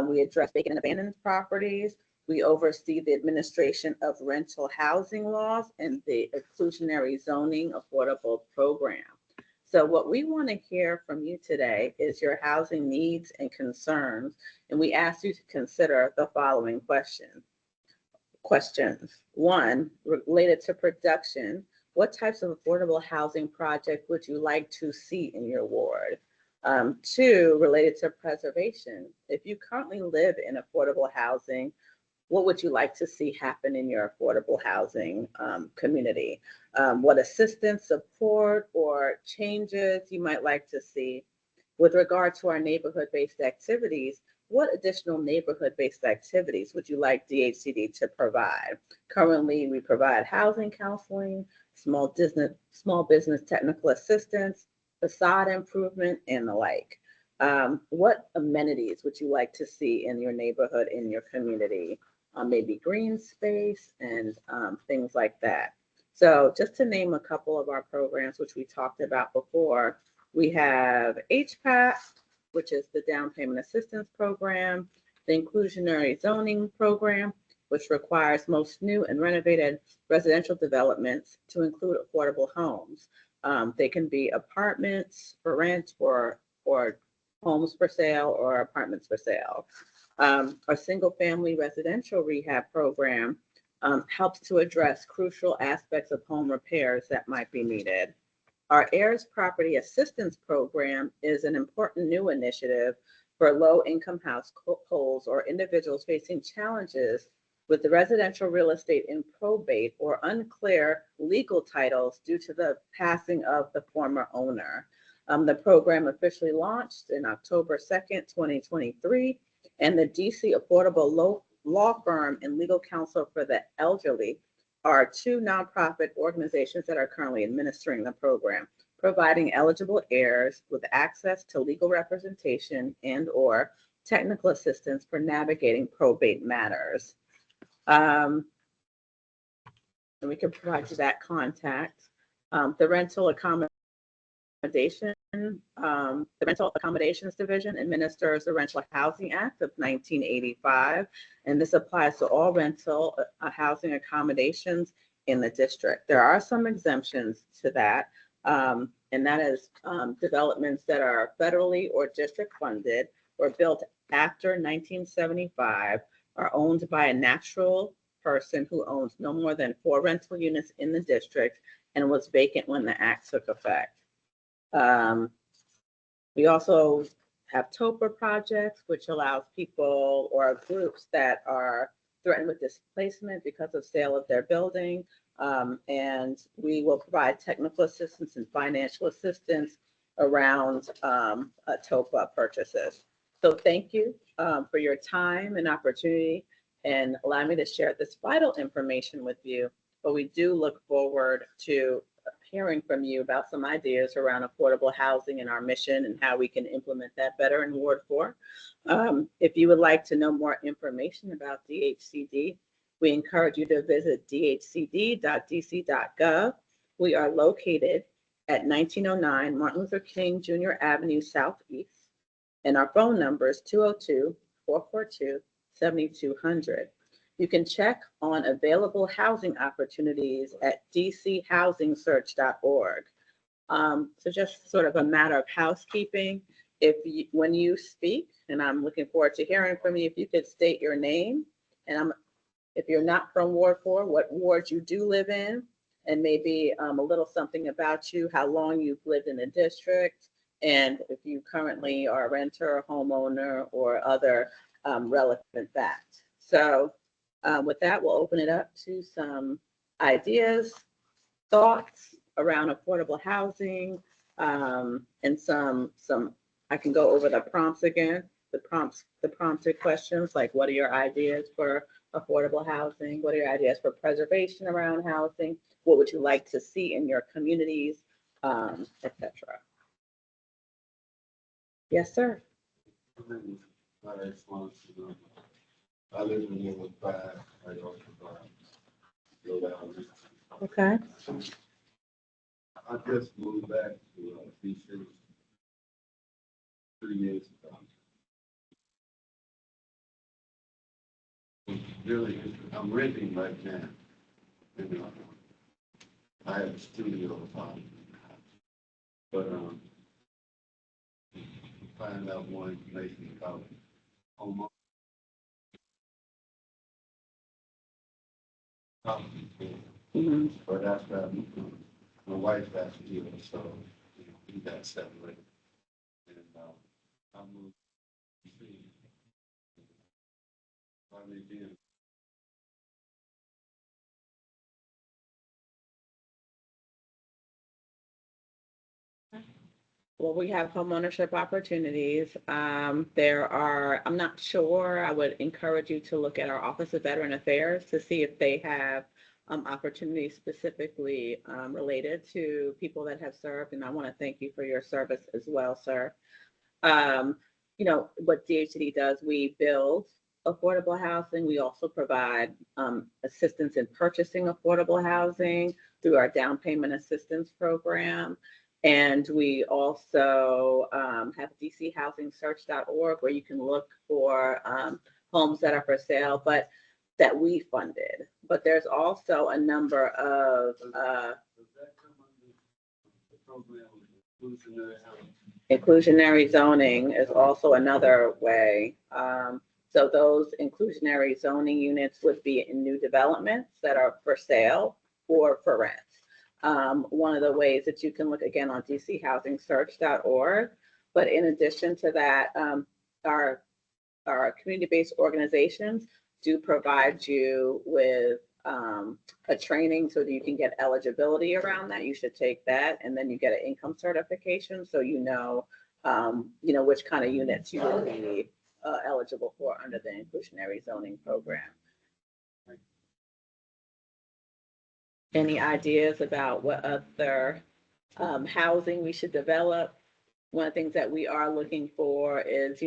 We address vacant and abandoned properties. We oversee the administration of rental housing laws and the inclusionary zoning affordable program. So what we want to hear from you today is your housing needs and concerns, and we ask you to consider the following questions. One, related to production, what types of affordable housing project would you like to see in your ward? Two, related to preservation, if you currently live in affordable housing, what would you like to see happen in your affordable housing community? What assistance, support, or changes you might like to see? With regard to our neighborhood-based activities, what additional neighborhood-based activities would you like DHCD to provide? Currently, we provide housing counseling, small business technical assistance, facade improvement, and the like. What amenities would you like to see in your neighborhood, in your community? Maybe green space and things like that. So just to name a couple of our programs, which we talked about before, we have HPAC, which is the Down Payment Assistance Program, the Inclusionary Zoning Program, which requires most new and renovated residential developments to include affordable homes. They can be apartments for rent or homes for sale or apartments for sale. Our single family residential rehab program helps to address crucial aspects of home repairs that might be needed. Our heirs property assistance program is an important new initiative for low income households or individuals facing challenges with the residential real estate in probate or unclear legal titles due to the passing of the former owner. The program officially launched in October 2nd, 2023, and the DC Affordable Law Firm and Legal Counsel for the Elderly are two nonprofit organizations that are currently administering the program, providing eligible heirs with access to legal representation and/or technical assistance for navigating probate matters. And we can provide you that contact. The Rental Accommodations Division administers the Rental Housing Act of 1985, and this applies to all rental housing accommodations in the district. There are some exemptions to that, and that is developments that are federally or district funded or built after 1975, are owned by a natural person who owns no more than 4 rental units in the district and was vacant when the act took effect. We also have TOPA projects, which allows people or groups that are threatened with displacement because of sale of their building. And we will provide technical assistance and financial assistance around TOPA purchases. So thank you for your time and opportunity and allow me to share this vital information with you. But we do look forward to hearing from you about some ideas around affordable housing and our mission and how we can implement that better in Ward 4. If you would like to know more information about DHCD, we encourage you to visit dhcd.dc.gov. We are located at 1909 Martin Luther King Jr. Avenue Southeast, and our phone number is 202-442-7200. You can check on available housing opportunities at dchousingsearch.org. So just sort of a matter of housekeeping. When you speak, and I'm looking forward to hearing from you, if you could state your name, and if you're not from Ward 4, what ward you do live in, and maybe a little something about you, how long you've lived in the district, and if you currently are a renter, homeowner, or other relevant facts. So with that, we'll open it up to some ideas, thoughts around affordable housing, and some. I can go over the prompts again. The prompted questions, like what are your ideas for affordable housing? What are your ideas for preservation around housing? What would you like to see in your communities, etc. Yes, sir. I live in Lillian 5, right off the go down. Okay. I just moved back to DC 3 years ago. really, I'm renting right now. And, I have a studio apartment in the house. But, find out more information about home. Mhm. But after my wife got here, so we got separated. And I moved to see. Finally did. Well, we have homeownership opportunities. I'm not sure, I would encourage you to look at our Office of Veteran Affairs to see if they have opportunities specifically related to people that have served. And I want to thank you for your service as well, sir. Um, what DHCD does, we build affordable housing. We also provide assistance in purchasing affordable housing through our down payment assistance program. And we also have dchousingsearch.org where you can look for homes that are for sale, but that we funded. But there's also a number of Does that come under the program of inclusionary housing? inclusionary zoning is also another way. So those inclusionary zoning units would be in new developments that are for sale or for rent. One of the ways that you can look again on dchousingsearch.org, but in addition to that, our community-based organizations do provide you with a training so that you can get eligibility around that. You should take that, and then you get an income certification, so you know which kind of units you will be eligible for under the inclusionary zoning program. Any ideas about what other housing we should develop? One of the things that we are looking for is,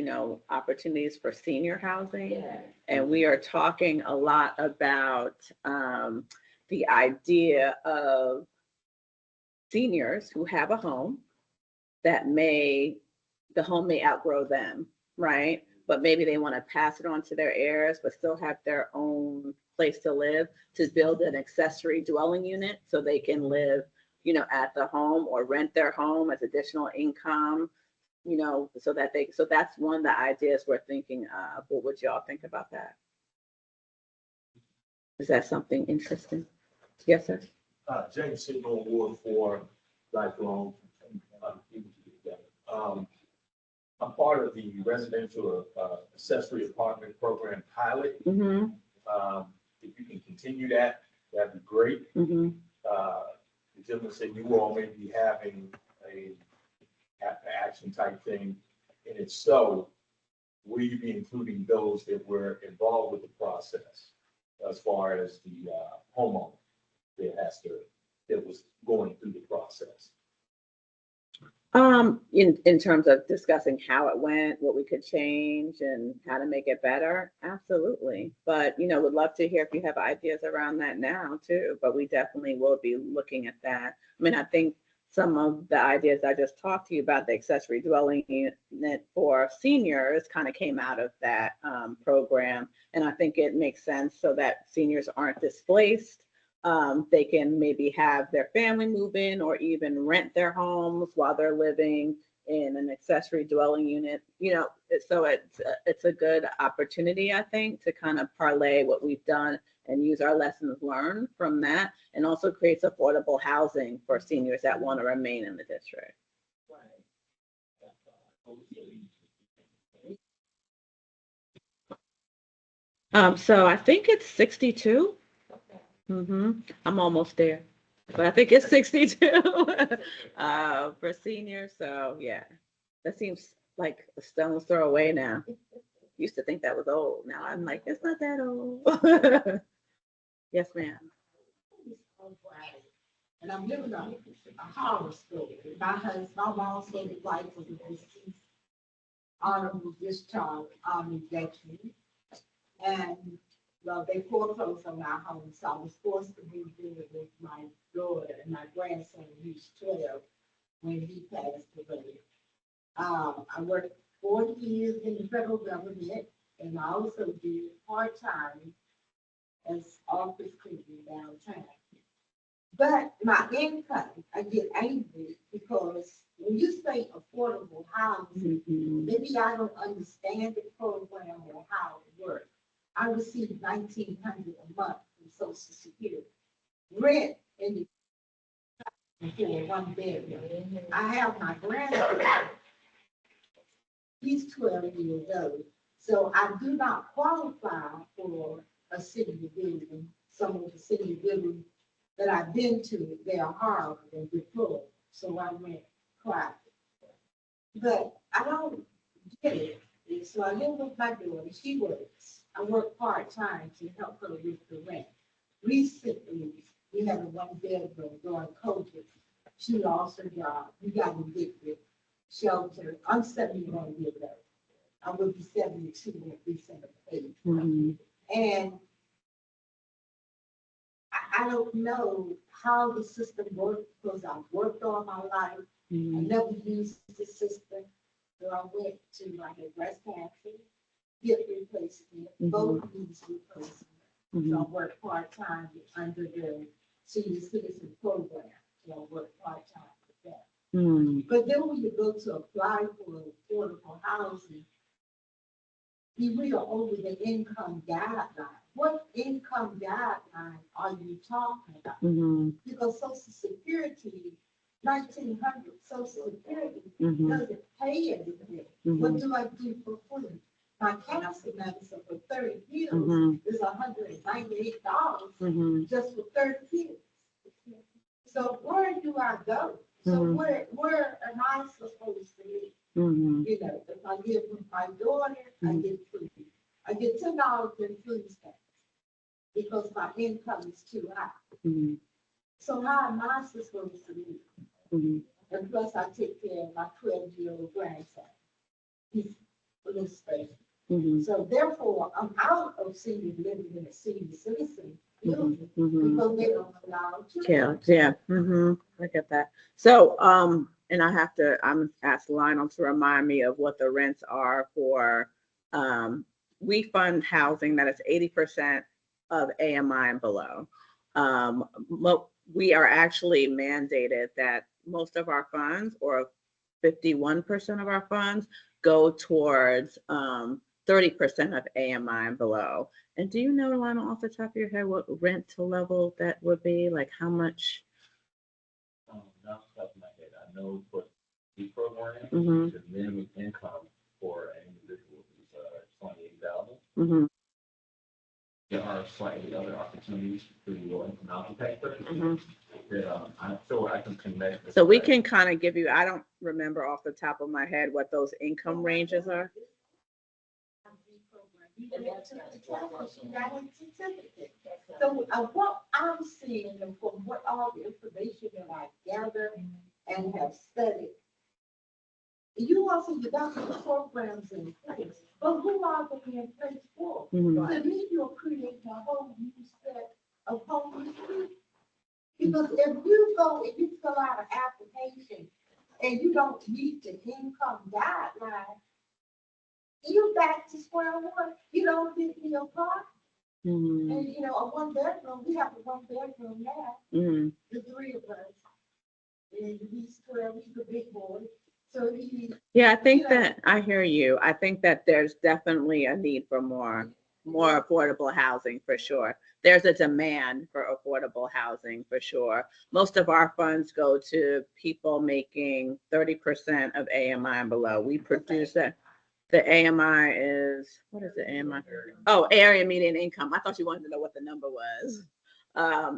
opportunities for senior housing. Yeah. And we are talking a lot about the idea of seniors who have a home that the home may outgrow them, right? But maybe they want to pass it on to their heirs, but still have their own place to live, to build an accessory dwelling unit so they can live, at the home or rent their home as additional income, so that's one of the ideas we're thinking of. What would y'all think about that? Is that something interesting? Yes, sir. James Signal Award for lifelong. I'm part of the residential accessory apartment program pilot. Mm-hmm. If you can continue that, that'd be great. Mm-hmm. The gentleman said you all may be having a action type thing, and if so, will you be including those that were involved with the process as far as the homeowner that was going through the process? In terms of discussing how it went, what we could change and how to make it better, absolutely. But, would love to hear if you have ideas around that now too, but we definitely will be looking at that. I mean, I think some of the ideas I just talked to you about, the accessory dwelling unit for seniors, kind of came out of that program. And I think it makes sense so that seniors aren't displaced. They can maybe have their family move in or even rent their homes while they're living in an accessory dwelling unit, so it's a good opportunity, I think, to kind of parlay what we've done and use our lessons learned from that, and also creates affordable housing for seniors that want to remain in the district. So I think it's 62. Mm-hmm. I'm almost there, but I think it's 62 for seniors. So yeah, that seems like a stone's throw away now. Used to think that was old. Now I'm like, it's not that old. Yes, ma'am. And I'm living on a horror story. My mom said his wife was a deceased honorable discharge army veteran. And well, they foreclosed on my home, so I was forced to move in with my daughter and my grandson, who's 12, when he passed away. I worked 40 years in the federal government, and I also did part-time as office cleaning downtown. But my income, I get angry because when you say affordable housing, Mhm. maybe I don't understand the program or how it works. I receive $1,900 a month from Social Security. Rent in the for one bedroom. I have my grandson. He's 12 years old. So I do not qualify for a city building. Some of the city buildings that I've been to, they are horrible and deplorable. So I went private. But I don't get it. And so I live with my daughter. She works. I work part-time to help her with the rent. Recently, we had a one-bedroom during COVID. She lost her job. We got evicted, shelter. I'm 71 years old. I will be 72 in December 8th. Mhm. And I don't know how the system works because I've worked all my life. I Mhm. never used the system. So I went to, I had breast cancer, hip replacement, both knees replacement. So I Mhm. work part-time under the senior citizen program. So I work part-time with that. Mhm. But then when you go to apply for affordable housing, we are over the income guideline. What income guideline are you talking about? Mhm. Because Social Security, 1,900 Social Security Mhm. doesn't pay anything. What do I do for free? My cancer medicine for 30 pills Mhm. is $198 Mhm. just for 30 pills. So where do I go? So Mhm. where am I supposed to live? Mhm. You know, if I live with my daughter, I Mhm. get free. I get $10 in food stamps because my income is too high. Mhm. So how am I supposed to live? Mhm. And plus I take care of my 12-year-old grandson. He's a little special. Mhm. So therefore, I'm out of senior living in a senior citizen building Mhm. because they don't allow Yeah, children. yeah. I get that. So, and I'm asked Lionel to remind me of what the rents are for, we fund housing that is 80% of AMI and below. We are actually mandated that most of our funds, or 51% of our funds, go towards 30% of AMI and below. And do you know, Lionel, off the top of your head, what rental level that would be? Like how much? Not off the top of my head, I know for the program, Mhm. the minimum income for an individual is 28,000. Mhm. There are slightly other opportunities for low income housing tax credits Mhm. that I'm sure I can connect. So we can kind of give you, I don't remember off the top of my head what those income ranges are. So what I'm seeing and from what all the information that I gather and have studied, you also got the programs in place, but who are they in place for? Mhm. To me, you're creating a whole new set of homeless people. Because if you go and you fill out an application and you don't meet the income guideline, you back to square one. You don't get the apartment. Mhm. And you know, a one bedroom, we have a one bedroom now, Mhm. the three of us. And he's 12, he's a big boy. So he, Yeah, I think you know, that I hear you. I think that there's definitely a need for more affordable housing for sure. There's a demand for affordable housing for sure. Most of our funds go to people making 30% of AMI and below. We produce that. The AMI is, what is the AMI? Oh, area median income. I thought you wanted to know what the number was.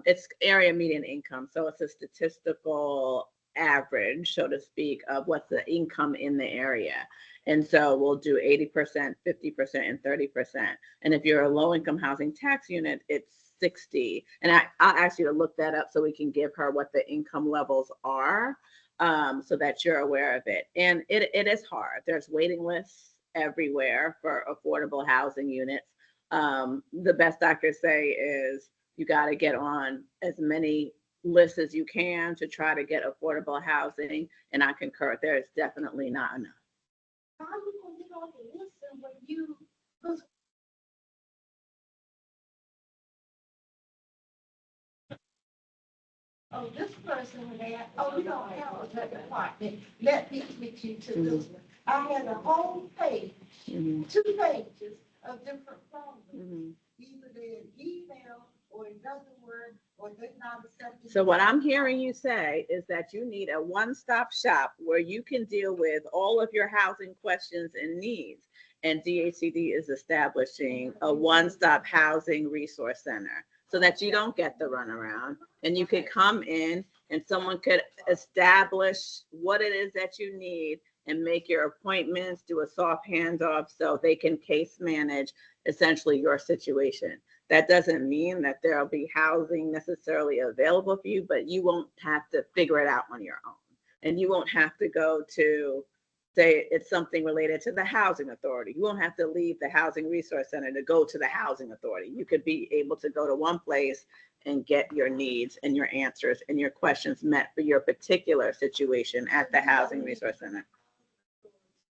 It's area median income. So it's a statistical average, so to speak, of what's the income in the area. And so we'll do 80%, 50%, and 30%. And if you're a low income housing tax unit, it's 60. And I'll ask you to look that up so we can give her what the income levels are, so that you're aware of it. And it is hard. There's waiting lists everywhere for affordable housing units. The best I could say is you got to get on as many lists as you can to try to get affordable housing. And I concur, there is definitely not enough. how you gonna get on the list and when you, because so this person had, oh, you don't have a department, let me switch you to this one. I had a whole page, Mhm. 2 pages of different problems. Mhm. Either they're email or it doesn't work or they're not accepting. So what I'm hearing you say is that you need a one-stop shop where you can deal with all of your housing questions and needs. And DHCD is establishing a one-stop housing resource center so that you don't get the runaround and you could come in and someone could establish what it is that you need and make your appointments, do a soft handoff so they can case manage essentially your situation. That doesn't mean that there'll be housing necessarily available for you, but you won't have to figure it out on your own. And you won't have to go to, say, it's something related to the housing authority. You won't have to leave the housing resource center to go to the housing authority. You could be able to go to one place and get your needs and your answers and your questions met for your particular situation at the housing resource center.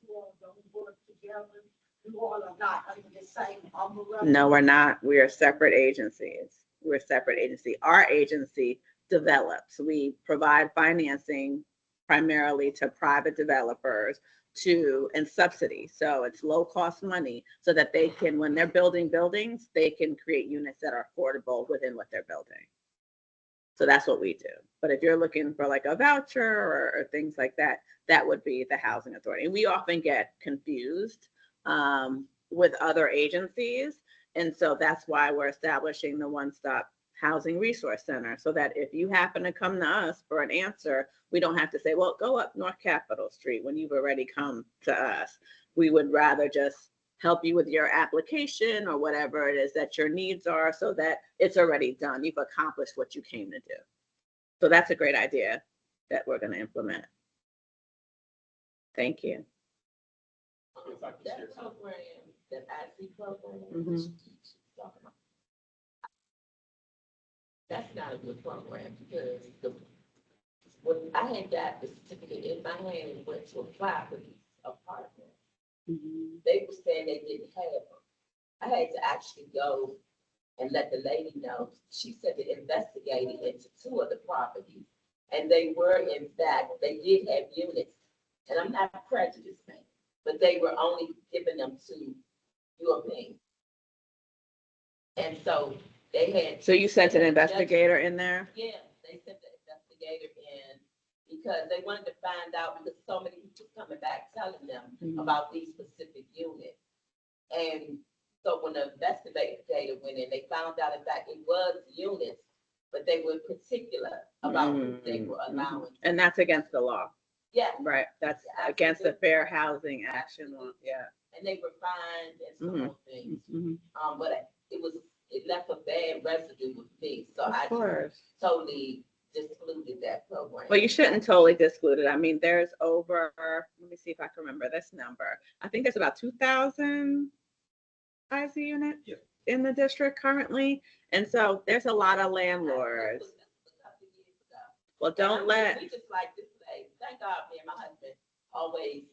You all don't work together. You all are not under the same umbrella. No, we're not. We are separate agencies. We're a separate agency. Our agency develops. We provide financing primarily to private developers and subsidy. So it's low cost money so that they can, when they're building buildings, they can create units that are affordable within what they're building. So that's what we do. But if you're looking for like a voucher or things like that, that would be the housing authority. And we often get confused with other agencies. And so that's why we're establishing the one-stop housing resource center so that if you happen to come to us for an answer, we don't have to say, well, go up North Capitol Street when you've already come to us. We would rather just help you with your application or whatever it is that your needs are so that it's already done. You've accomplished what you came to do. So that's a great idea that we're going to implement. Thank you. If I can share That something. program, that IC program, Mhm. she's talking about, that's not a good program because when I had got the certificate in my hand and went to apply for these apartments, they were saying they didn't have them. I had to actually go and let the lady know. She said they investigated into 2 of the properties and they were, in fact, they did have units. And I'm not prejudiced, man, but they were only giving them to Europeans. And so they had. So you sent an investigator in there? Yeah, they sent the investigator in because they wanted to find out because so many people coming back telling them Mhm. about these specific units. And so when the investigator went in, they found out in fact it was units, but they were particular about who they were allowing. And that's against the law, Yeah, right? That's Yeah, against the absolutely. Fair Housing Action Law. Yeah. and they were fined and some more things. Mhm. But it left a bad residue with me, so I Of course. totally discluded that program. Well, you shouldn't totally disclude it. I mean, there's over, let me see if I can remember this number. I think there's about 2,000 IC units Yeah. in the district currently. And so there's a lot of That landlords. was a couple of years ago. Well, don't let, We just like this place. Thank God, me and my husband always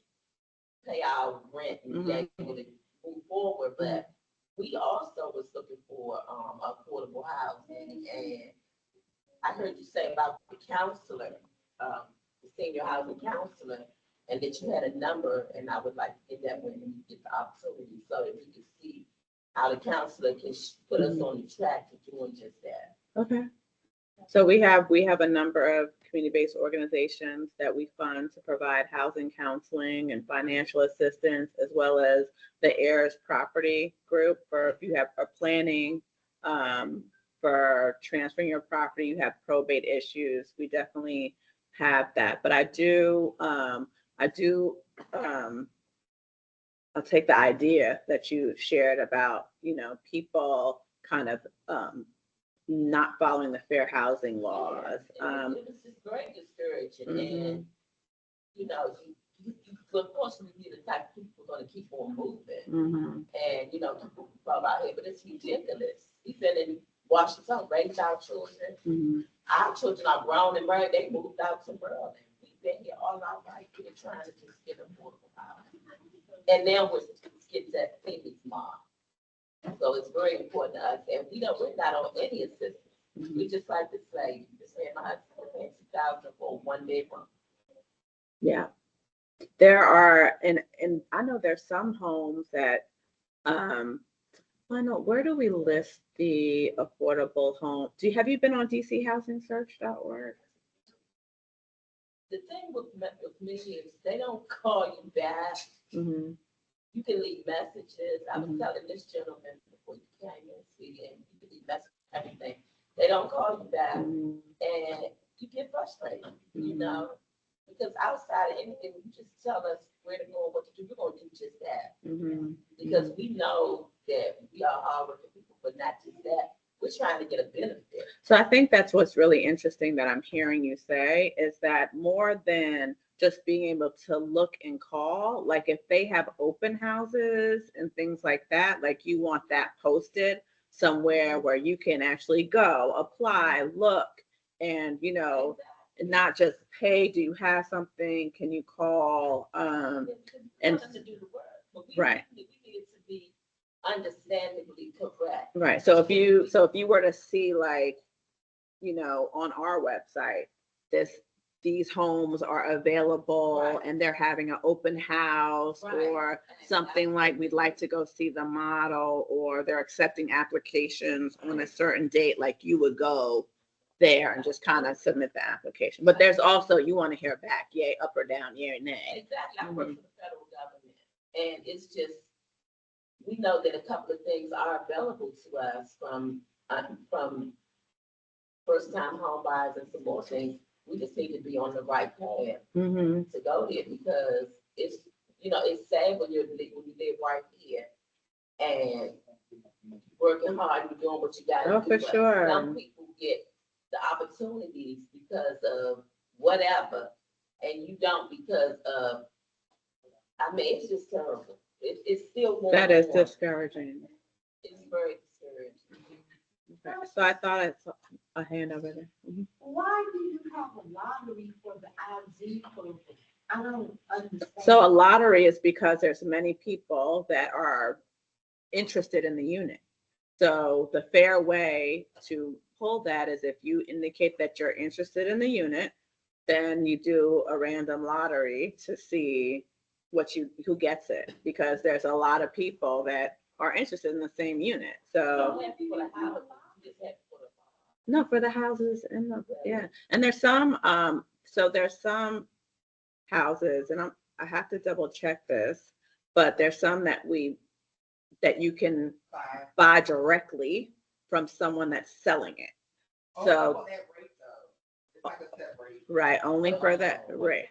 pay our rent and be able to move forward. But we also was looking for affordable housing. And I heard you say about the counselor, the senior housing counselor, and that you had a number. And I would like to get that when you get the opportunity so that we can see how the counselor can put us on the track to doing just that. okay. So we have a number of community-based organizations that we fund to provide housing counseling and financial assistance, as well as the heirs property group for if you have a planning for transferring your property, you have probate issues. We definitely have that. But I'll take the idea that you shared about, people kind of not following the fair housing laws. It was just very discouraging. Mhm. And, of course, we the type of people going to keep on moving. Mhm. And, people fall out here, but it's ridiculous. We've been in Washington, raised our children. Mhm. Our children are grown and married. They moved out to Maryland. We've been here all our life. We're trying to just get affordable housing. And now we're getting that Phoenix mom. So it's very important to us. And we're not on any assistance. We just like to say, this man, my husband paying 2,000 for one bedroom. Yeah. There are, and I know there's some homes that, I know, where do we list the affordable home? Have you been on DCHousingSearch.org? The thing with Michigan is they don't call you back. Mm-hmm. You can leave messages. I was Mhm. telling this gentleman before you came in, sweetie, and you can leave messages, everything. They don't call you back, Mm-hmm. and you get frustrated, you Mhm. know? Because outside of anything, you just tell us where to go and what to do. We're gonna do just that. Mm-hmm. Because we know that we are hardworking people, but not just that. We're trying to get a benefit. So I think that's what's really interesting that I'm hearing you say is that more than just being able to look and call, like if they have open houses and things like that, like you want that posted somewhere where you can actually go, apply, look, and not just, hey, do you have something? Can you call? And And to do the work, but right. we need it to be understandably correct. Right. So if you were to see like, on our website, these homes are available Right. and they're having an open house Right. or something like we'd like to go see the model or they're accepting applications on a certain date, like you would go there and just kind of submit the application. But there's also, you want to hear back, yay, up or down, yay, nay. Exactly. I work for the federal government, and it's just, we know that a couple of things are available to us from first-time home buyers and some more things. We just need to be on the right path Mm-hmm. to go there because it's, it's sad when you live right here and working hard and doing what you got to do. Oh, for But sure. some people get the opportunities because of whatever, and you don't because of, I mean, it's just terrible. It's still going That is on. discouraging. It's very discouraging. Okay. So I thought I saw a hand over there. Mhm. Why do you have a lottery for the IZ program? I don't understand. So a lottery is because there's many people that are interested in the unit. So the fair way to pull that is if you indicate that you're interested in the unit, then you do a random lottery to see who gets it, because there's a lot of people that are interested in the same unit. You So don't have people to have it, you just have people to. no, for the houses and and there's some so there's some houses, and I have to double check this, but there's some that you can buy directly from someone that's selling it. So right, only for that rate.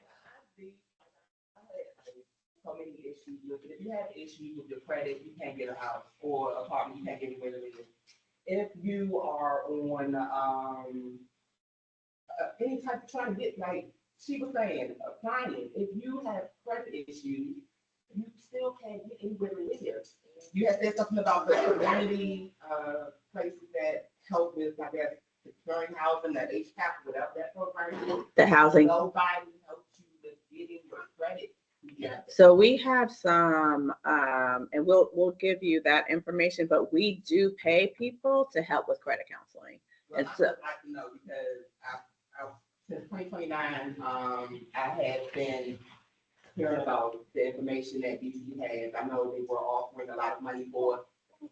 So many issues with it. If you have issues with your credit, you can't get a house or apartment, you can't get anywhere to live. If you are on any type of trying to get, like she was saying, applying, if you have credit issues, you still can't get anywhere to live. You had said something about the community places that help with, I guess, securing housing, that HCAP, whatever that program is. The housing. Nobody helps you with getting your credit. Yeah. So we have some, and we'll give you that information, but we do pay people to help with credit counseling. Well, And I so, would like to know because I since 2029, I have been hearing about the information that DC has. I know they were offering a lot of money for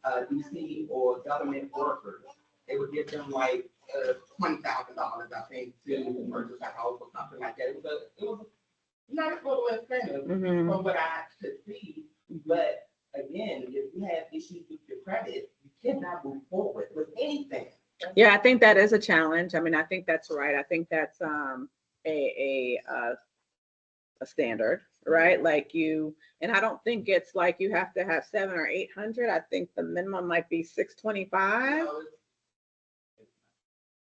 DC or government workers. They would give them like $20,000, I think, to purchase a house or something like that. It was a nice little incentive mhm. from what I could see. But again, if you have issues with your credit, you cannot move forward with anything. Yeah, I think that is a challenge. I mean, I think that's right. I think that's a standard, right? Like and I don't think it's like you have to have 700 or 800. I think the minimum might be 625.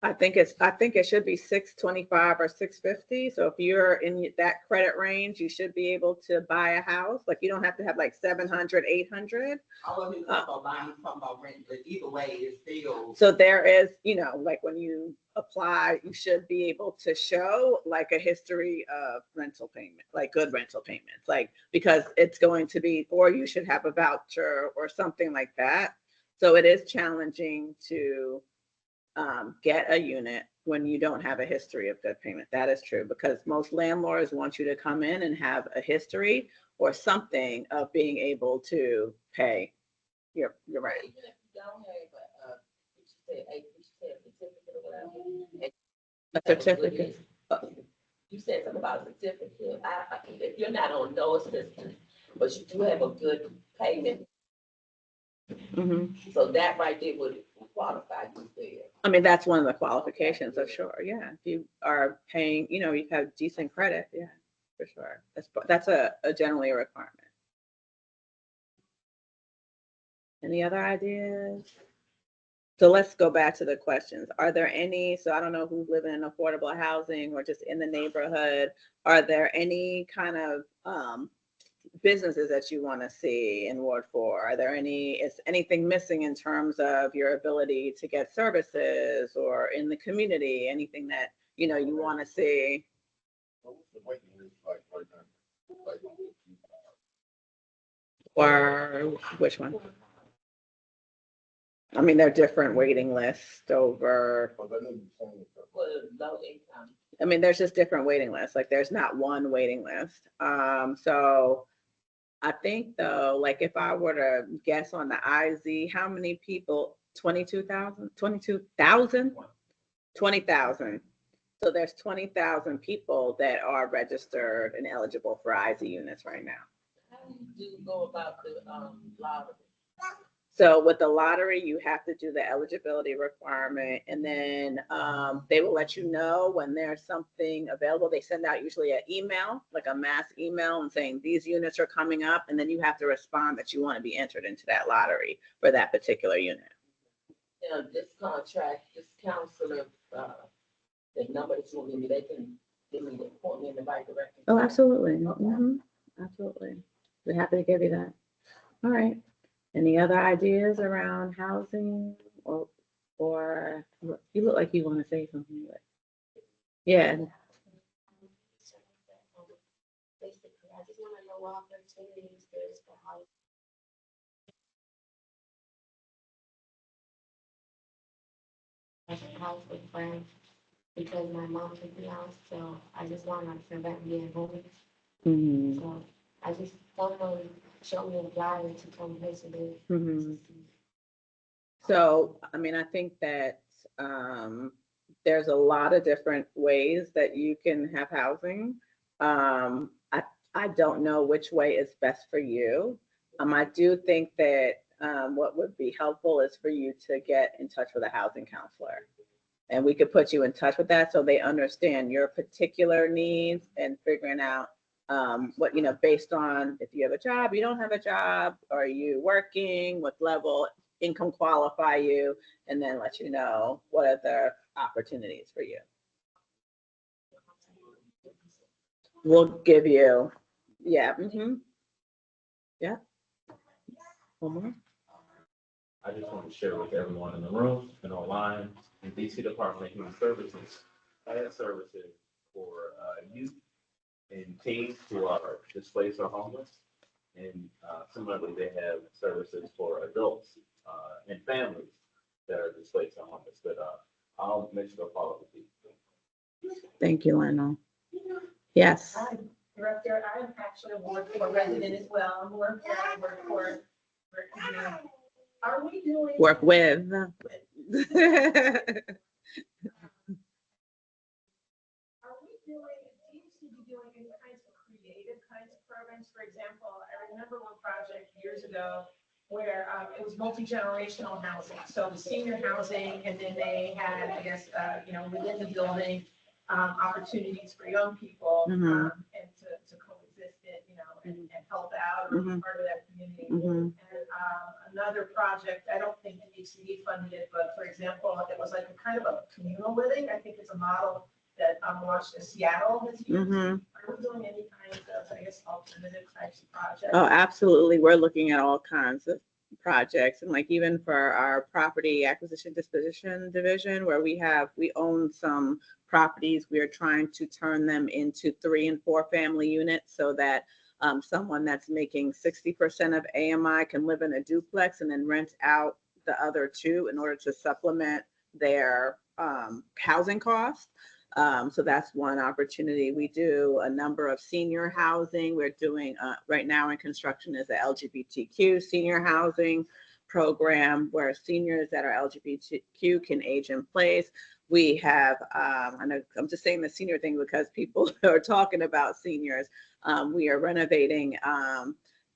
I think it should be 625 or 650. So if you're in that credit range, you should be able to buy a house. Like you don't have to have like 700, 800. I wasn't talking about buying, talking about rent, but either way, it's still. So there is, like when you apply, you should be able to show like a history of rental payment, like good rental payments, like because it's going to be, or you should have a voucher or something like that. So it is challenging to get a unit when you don't have a history of good payment. That is true, because most landlords want you to come in and have a history or something of being able to pay. You're right. Even if you don't have a certificate or whatever. A certificate. You said something about a certificate. If you're not on no assistance, but you do have a good payment, Mhm. so that right there would qualify you there. I mean, that's one of the qualifications, of sure. Yeah, if you are paying, you have decent credit. Yeah, for sure. That's a generally a requirement. Any other ideas? So let's go back to the questions. Are there any, so I don't know who's living in affordable housing or just in the neighborhood. Are there any kind of businesses that you want to see in Ward 4? Are there is anything missing in terms of your ability to get services or in the community? Anything that, you want to see? What's the waiting list like right now? Like, Or which one? I mean, they're different waiting lists over, but I know you're saying that. For low income. I mean, there's just different waiting lists. Like there's not one waiting list. So I think though, like if I were to guess on the IZ, how many people, 22,000? 20,000. So there's 20,000 people that are registered and eligible for IZ units right now. How do you go about the lottery? So with the lottery, you have to do the eligibility requirement, and then they will let you know when there's something available. They send out usually an email, like a mass email, and saying these units are coming up, and then you have to respond that you want to be entered into that lottery for that particular unit. This contract, this counselor, the number that you will give me, they can give me the point me in the right direction. Oh, absolutely. Mm-hmm. Absolutely. We're happy to give you that. All right. Any other ideas around housing or you look like you want to say something? But yeah. Basically, I just want to know what opportunities there's for housing. As a house with friends, because my mom took me out, so I just want to feel better being home. Mm-hmm. So I just don't know, show me a flyer to come visit it. Mm-hmm. So, I mean, I think that there's a lot of different ways that you can have housing. I don't know which way is best for you. I do think that what would be helpful is for you to get in touch with a housing counselor. And we could put you in touch with that so they understand your particular needs and figuring out what, based on if you have a job, you don't have a job, are you working, what level income qualify you, and then let you know what are the opportunities for you. We'll give you, yeah. Mm-hmm. Yeah. One more. I just want to share with everyone in the room and online, in DC Department of Human Services, has services for youth and teens who are displaced or homeless. And similarly, they have services for adults and families that are displaced or homeless. But I'll make sure to follow up with you. Thank you, Lionel. Yes. Hi, Director. I'm actually a Ward 4 resident as well. I'm Ward 4. Are we doing? Work with. Are we doing, DHCD doing any kinds of creative kinds of programs? For example, I remember one project years ago where it was multi-generational housing. So the senior housing, and then they had, I guess, within the building, opportunities for young people and to coexist it, and help out or be part of that community. And another project, I don't think DHCD funded it, but for example, it was like a kind of a communal living. I think it's a model that Washington, Seattle has used. Are we doing any kinds of, I guess, alternative types of projects? Oh, absolutely. We're looking at all kinds of projects, and like even for our property acquisition disposition division, where we own some properties, we are trying to turn them into 3 and 4 family units so that someone that's making 60% of AMI can live in a duplex and then rent out the other 2 in order to supplement their housing costs. So that's one opportunity. We do a number of senior housing. We're doing right now in construction is the LGBTQ senior housing program where seniors that are LGBTQ can age in place. We have, I know I'm just saying the senior thing because people are talking about seniors. We are renovating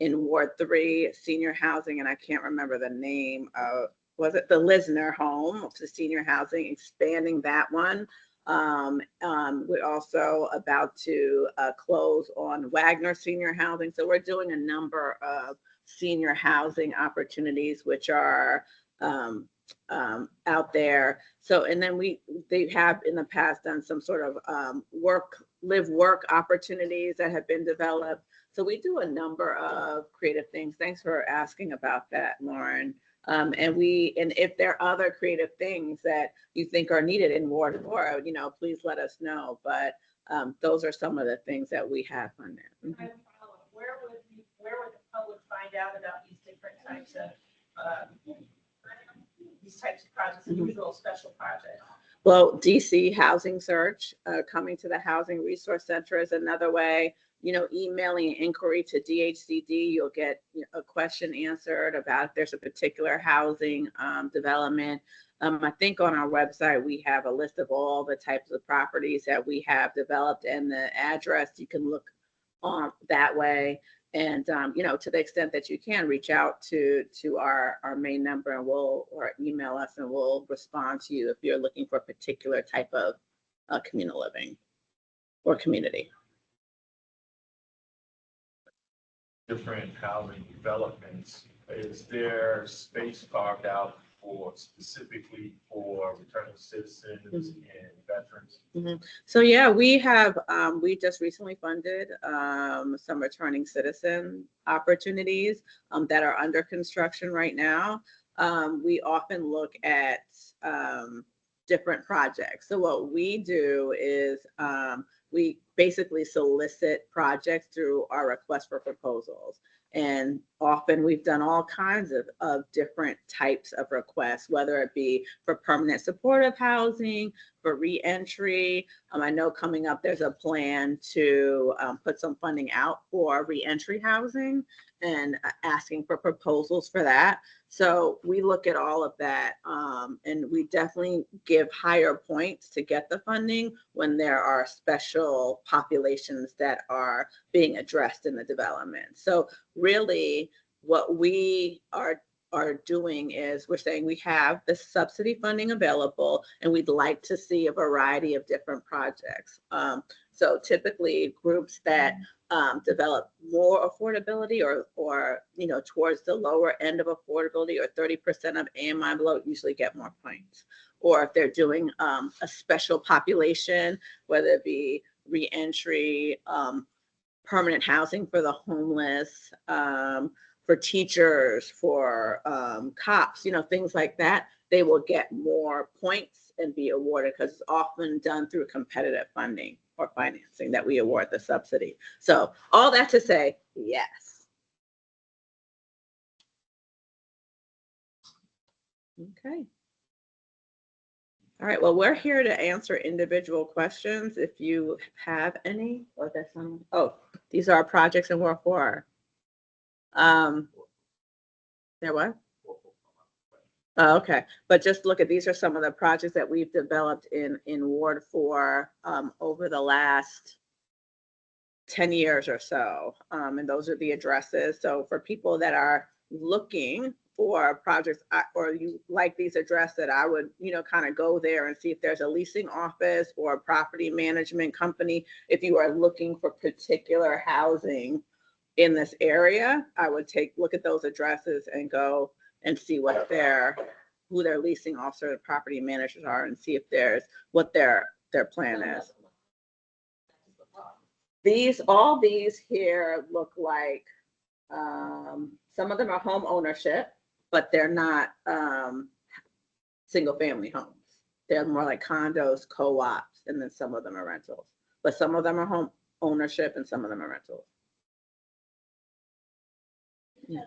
in Ward 3 senior housing, and I can't remember the name of, was it the Lisner home, the senior housing, expanding that one. We're also about to close on Wagner Senior Housing. So we're doing a number of senior housing opportunities, which are out there. So, and then they have in the past done some sort of live work opportunities that have been developed. So we do a number of creative things. Thanks for asking about that, Lauren. And if there are other creative things that you think are needed in Ward 4, please let us know. But those are some of the things that we have on there. I have a follow-up. Where would the public find out about these different types of projects, individual special projects? Well, DC Housing Search, coming to the Housing Resource Center is another way. Emailing an inquiry to DHCD, you'll get a question answered about if there's a particular housing development. I think on our website, we have a list of all the types of properties that we have developed and the address. You can look on that way. And, to the extent that you can reach out to our main number and or email us and we'll respond to you if you're looking for a particular type of communal living or community. Different housing developments, is there space carved out specifically for returning citizens and veterans? So yeah, we just recently funded some returning citizen opportunities that are under construction right now. We often look at different projects. So what we do is we basically solicit projects through our request for proposals. And often we've done all kinds of different types of requests, whether it be for permanent supportive housing, for reentry. I know coming up there's a plan to put some funding out for reentry housing and asking for proposals for that. So we look at all of that and we definitely give higher points to get the funding when there are special populations that are being addressed in the development. So really what we are doing is we're saying we have the subsidy funding available and we'd like to see a variety of different projects. So typically groups that develop more affordability or towards the lower end of affordability or 30% of AMI below usually get more points. Or if they're doing a special population, whether it be reentry, permanent housing for the homeless, for teachers, for cops, things like that, they will get more points and be awarded because it's often done through competitive funding or financing that we award the subsidy. So all that to say, yes. Okay. All right, well, we're here to answer individual questions if you have any. Or that's these are our projects in Ward 4. There what? Oh, okay, but just look at, these are some of the projects that we've developed in Ward 4 over the last 10 years or so. And those are the addresses. So for people that are looking for projects or you like these addresses, I would, kind of go there and see if there's a leasing office or a property management company. If you are looking for particular housing in this area, I would look at those addresses and go and see who their leasing officer and property managers are and see if what their plan is. All these here look like some of them are home ownership, but they're not single family homes. They're more like condos, co-ops, and then some of them are rentals. But some of them are home ownership and some of them are rentals. Yeah.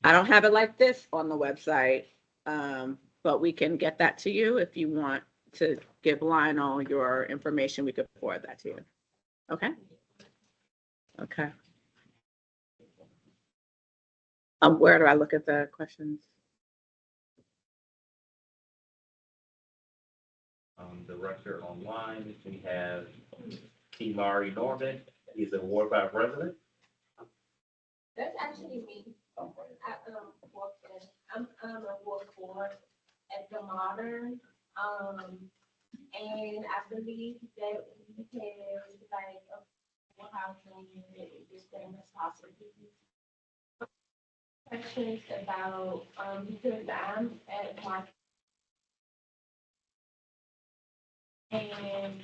I don't have it like this on the website, but we can get that to you if you want to give Lionel your information. We could forward that to you. Okay. Okay. Where do I look at the questions? Director online, we have T. Mari Norman. He's a Ward 5 resident. That's actually me. I work in, I'm a Ward 4 at the Modern. And I believe that we have like a housing unit, this thing is possible. Questions about, because I'm at my. And,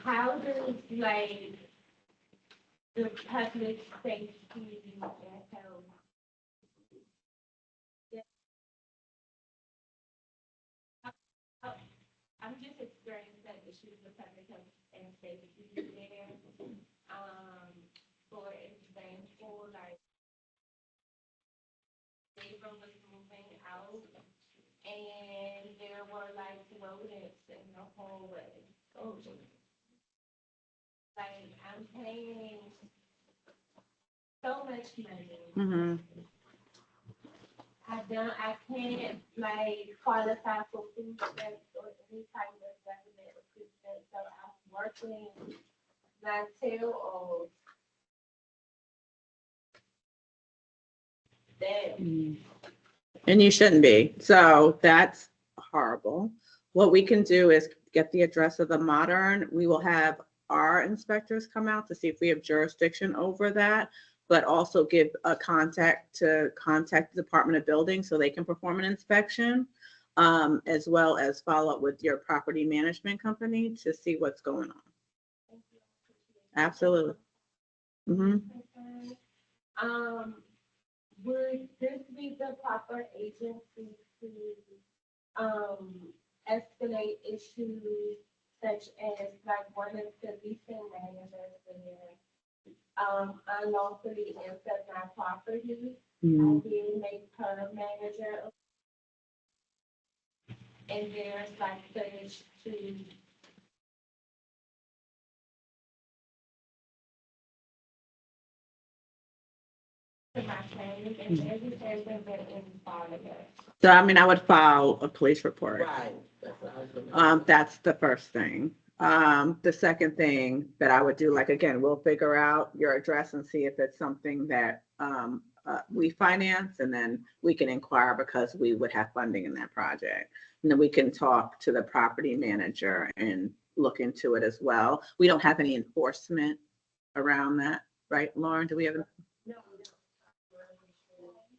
how does like the public safety and health? I'm just experiencing that issues with public health and safety there. For example, like neighbor was moving out and there were like rodents in the hallway. Oh, like I'm paying so much money. Mm-hmm. I can't like qualify for food stamps or any type of government assistance, so I'm working my tail off. That. And you shouldn't be. So that's horrible. What we can do is get the address of the Modern. We will have our inspectors come out to see if we have jurisdiction over that, but also give a contact the Department of Building so they can perform an inspection, as well as follow up with your property management company to see what's going on. Absolutely. Mm-hmm. Would this be the proper agency to escalate issues such as like one of the leasing managers there unlawfully entered my property? I did make her manager, and there's like footage to. So, I mean, I would file a police report. Right. That's the first thing. The second thing that I would do, like, again, we'll figure out your address and see if it's something that we finance, and then we can inquire because we would have funding in that project. And then we can talk to the property manager and look into it as well. We don't have any enforcement around that, right, Lauren? Do we have? No, we don't.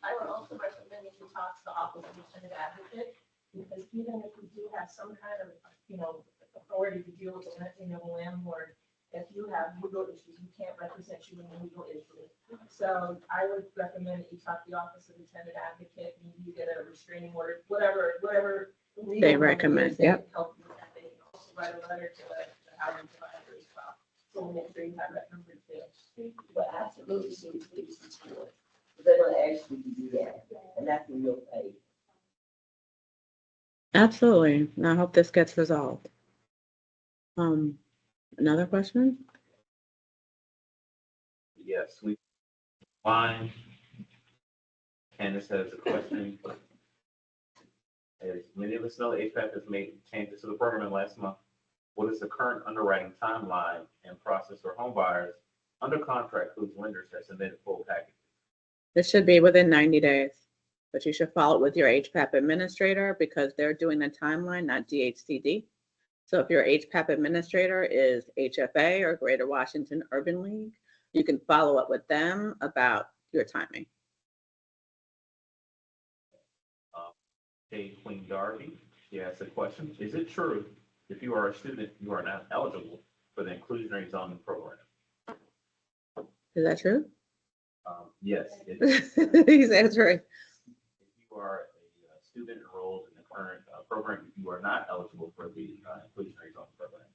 I would also recommend that you talk to the Office of the Tenant Advocate, because even if we do have some kind of, authority to deal with the renting of a landlord, if you have legal issues, we can't represent you in legal issues. So I would recommend that you talk to the Office of the Tenant Advocate, maybe you get a restraining order, whatever. They recommend, yeah. Help you with that. They can also write a letter to the housing provider as well. So we'll make sure you have that number too. But absolutely, please support. They're gonna ask you to do that, and that's when you'll pay. Absolutely. And I hope this gets resolved. Another question? Yes, we fine. Candace has a question. As many of us know, HVAC has made changes to the program last month. What is the current underwriting timeline and process for home buyers under contract whose lenders have submitted full packages? This should be within 90 days, but you should follow it with your HPAP administrator because they're doing the timeline, not DHCD. So if your HPAP administrator is HFA or Greater Washington Urban League, you can follow up with them about your timing. Hey, Queen Darby, she asked a question. Is it true if you are a student, you are not eligible for the inclusionary zoning program? Is that true? Yes. He's answering. If you are a student enrolled in the current program, you are not eligible for the inclusionary zoning program.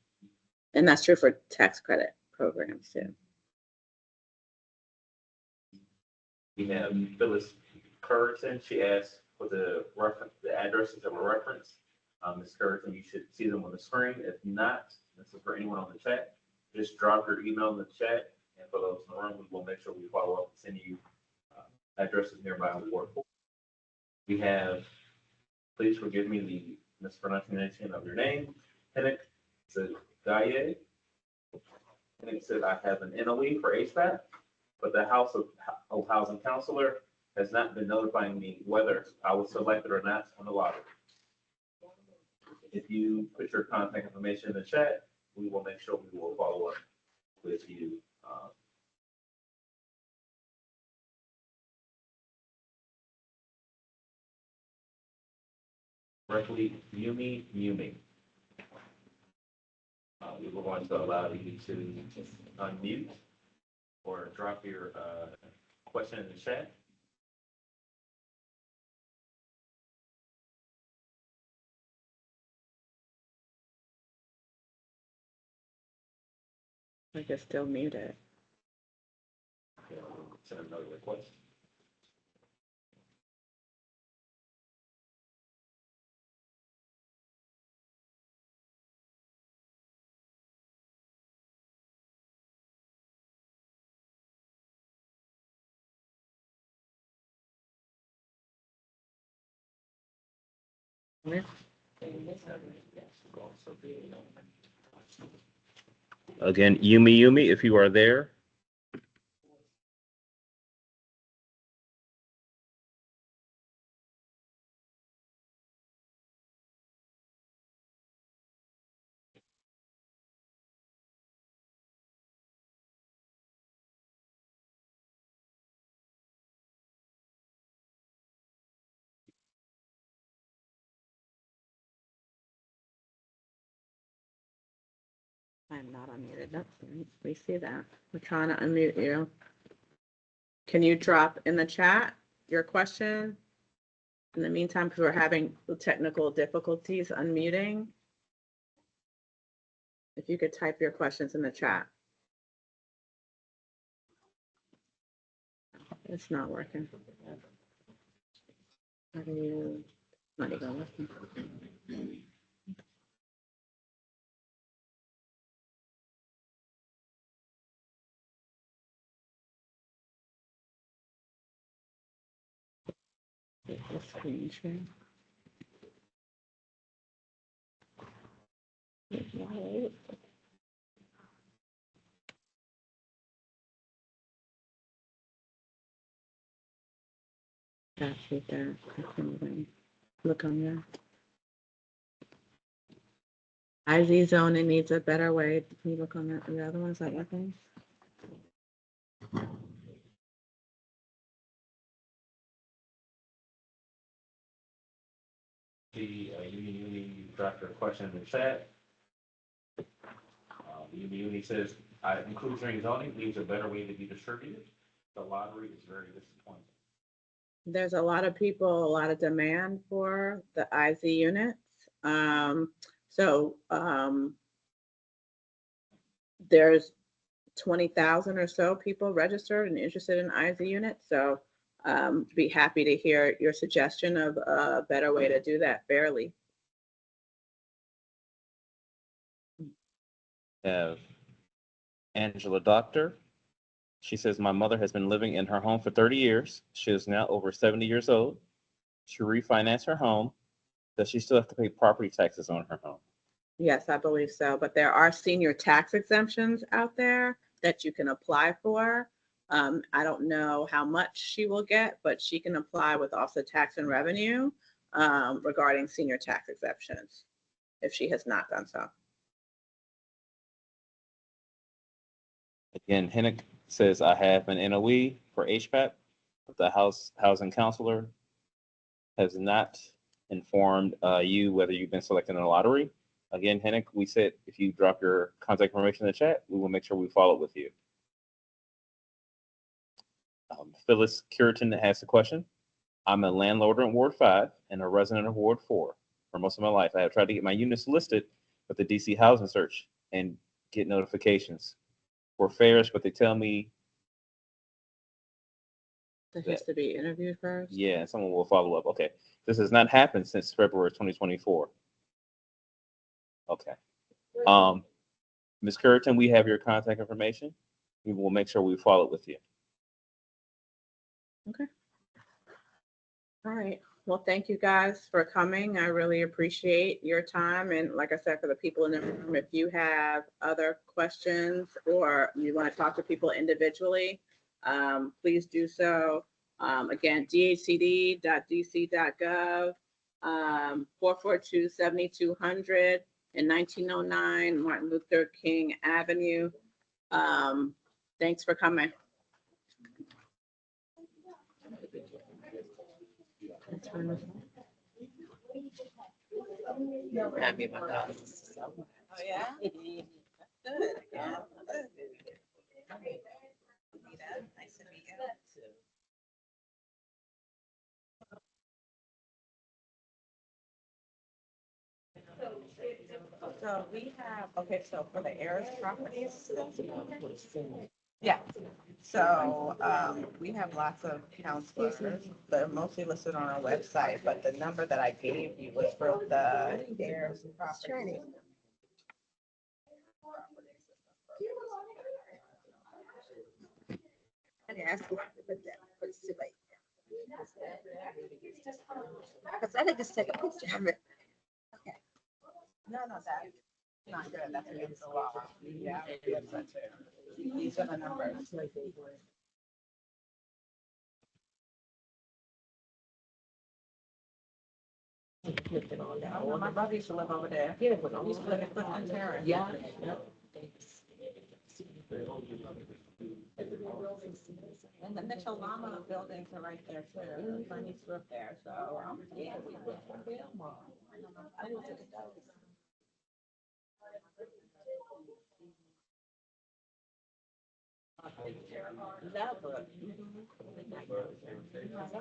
And that's true for tax credit programs too. We have Phyllis Curtin. She asked for the addresses that were referenced. Ms. Curtin, you should see them on the screen. If not, this is for anyone on the chat. Just drop your email in the chat, and for those in the room, we will make sure we follow up and send you addresses nearby on Ward 4. We have, please forgive me the mispronunciation of your name, Hennick Zagaye. Hennick said, I have an NOE for HVAC, but the House of Housing Counselor has not been notifying me whether I was selected or not on the lottery. If you put your contact information in the chat, we will make sure we will follow up with you. Directly, Yumi. We will going to allow you to unmute or drop your question in the chat. I can still mute it. Send another request. Again, Yumi, if you are there. I'm not unmuted. That's right. We see that. We're trying to unmute you. Can you drop in the chat your question? In the meantime, because we're having technical difficulties unmuting. If you could type your questions in the chat. It's not working. How do you, not even listen. The screen share. That's it there. I can't even look on there. IZ zone, it needs a better way. Can you look on that? The other one's like nothing. You dropped your question in the chat. Yumi says, inclusionary zoning needs a better way to be distributed. The lottery is very disappointing. There's a lot of people, a lot of demand for the IZ units. There's 20,000 or so people registered and interested in IZ units. So be happy to hear your suggestion of a better way to do that fairly. Have Angela Doctor. She says, my mother has been living in her home for 30 years. She is now over 70 years old. She refinanced her home. Does she still have to pay property taxes on her home? Yes, I believe so. But there are senior tax exemptions out there that you can apply for. I don't know how much she will get, but she can apply with also tax and revenue regarding senior tax exemptions if she has not done so. Again, Hennick says, I have an NOE for HPAP, but the housing counselor has not informed you whether you've been selected in a lottery. Again, Hennick, we said if you drop your contact information in the chat, we will make sure we follow up with you. Phyllis Curitan has a question. I'm a landlord in Ward 5 and a resident of Ward 4. For most of my life, I have tried to get my units listed with the DC housing search and get notifications for fairs, but they tell me That has to be interviewed first? Yeah, and someone will follow up. Okay. This has not happened since February 2024. Okay. Ms. Curtin, we have your contact information. We will make sure we follow up with you. All right. Well, thank you guys for coming. I really appreciate your time. And like I said, for the people in the room, if you have other questions or you want to talk to people individually, please do so. Again, dhcd.dc.gov, 442-7200 in 1909 Martin Luther King Avenue. Thanks for coming. Happy about that. Oh, yeah? That's good. Yeah. Nice to meet you. So we have, okay, so for the Ayers properties. Yeah, so we have lots of counselors. They're mostly listed on our website, but the number that I gave you was for the Ayers property. And ask who to put that, put it away. Because I think just take a picture of it. Okay. No, that's not good. That's against the law. Yeah, that's it too. These are the numbers. Oh, my brother used to live over there. He used to live in Clifton Terrace. Yeah. And the Mitchell Lama buildings are right there too. Funny Swift there, so. Yeah, we went from Belmont. I was at those. Love it.